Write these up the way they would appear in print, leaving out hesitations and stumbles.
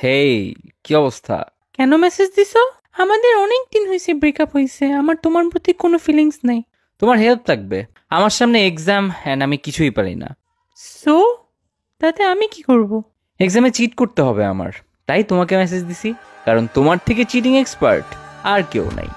হেই, কি অবস্থা? কেন মেসেজ দিছো? আমাদের অনেক দিন হয়েছে ব্রেকআপ হয়েছে, আমার তোমার প্রতি কোনো ফিলিংস নাই। তোমার হেল্প লাগবে। আমার সামনে এক্সাম এন্ড আমি কিছুই পারি না। সো তাতে আমি কি করব? এক্সামে চিট করতে হবে আমার, তাই তোমাকে মেসেজ দিছি। কারণ তোমার থেকে চিটিং এক্সপার্ট আর কেউ নাই।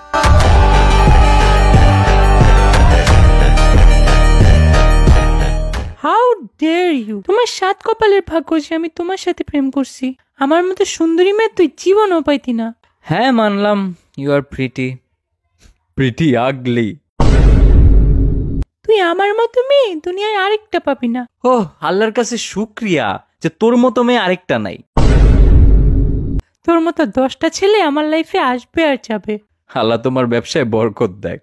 How dare you! তোমার সাত কপালের ভাগ্য যে আমি তোমার সাথে প্রেম করছি। আমার মতো সুন্দরী মেয়ে তুই জীবনও পাইতি না। হ্যাঁ, মানলাম ইউ আর প্রিটি আগলি। তুই আমার মতো মেয়ে দুনিয়ায় আরেকটা পাবি না। ও, আল্লাহর কাছে শুক্রিয়া যে তোর মতো মেয়ে আরেকটা নাই। তোর মতো 10টা ছেলে আমার লাইফে আসবে আর যাবে। আল্লাহ তোমার ব্যবসায় বরকত দেখ।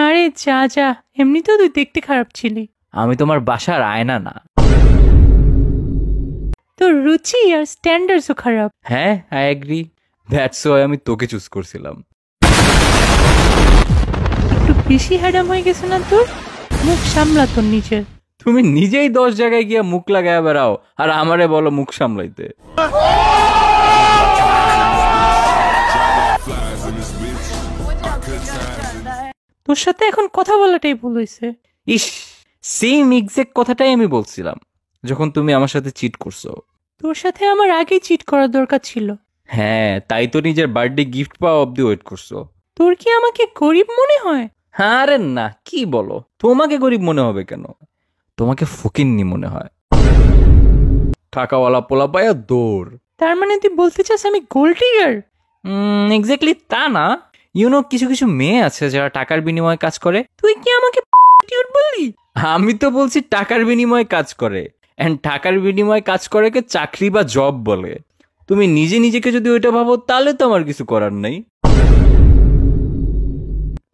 আরে যা যা, এমনিতেও তুই দেখতে খারাপ ছিলি। আমি তোমার বাসার আয়না না। তোর রুচি আর স্ট্যান্ডার্ডসও খারাপ। হ্যাঁ, আই এগ্রি। দ্যাটস ওয়াই আমি তোকে চুজ করছিলাম। একটু বেশি হ্যাডাম হয়ে গেছে না তোর? মুখ সামলা তোর নিজের। তুমি নিজেই 10 জায়গায় গিয়ে মুখ লাগায় বেড়াও আর আমারে বলো মুখ সামলাইতে। তোর সাথে এখন কথা বলাটাই ভুল হয়েছে। ইস, সেম এক্সাক্ট কথাটাই আমি বলছিলাম যখন তুমি আমার সাথে চিট করছো। তোর সাথে আমার আগেই চিট করার দরকার ছিল। হ্যাঁ, তাই তো নিজের বার্থডে গিফট পাওয়া অব্দি ওয়েট করছো। তোর কি আমাকে গরিব মনে হয়? আরে না, কি বলো? তোমাকে গরিব মনে হবে কেন? তোমাকে ফকিন্নি মনে হয়। টাকাওয়ালা পোলা পায়া দৌড়। তার মানে তুই বলতে চাস আমি গোল্ড ডিগার? এক্স্যাক্টলি তা না। ইউনো, কিছু কিছু মেয়ে আছে যারা টাকার বিনিময়ে কাজ করে। তুই কি আমাকে বললি? আমি তো বলছি টাকার বিনিময়ে কাজ করে, এন্ড টাকার বিনিময়ে কাজ করেকে চাকরি বা জব বলে। তুমি নিজে নিজেকে যদি ওইটা ভাবো তাহলে তো আমার কিছু করার নাই।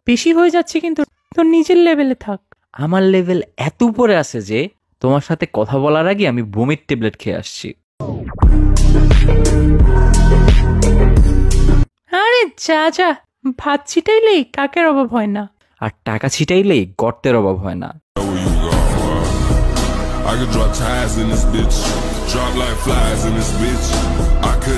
বেশি হয়ে যাচ্ছে কিন্তু, তোর নিজের লেভেলে থাক। আমার লেভেল এত উপরে আছে যে তোমার সাথে কথা বলার আগে আমি বমির ট্যাবলেট খেয়ে আসছি। আরে যা যা, ভাত ছিটাইলেই কাকের অভাব হয় না। আর টাকা ছিটাইলেই গর্তের অভাব হয় না। I could drop ties in this bitch, drop like flies in this bitch. I could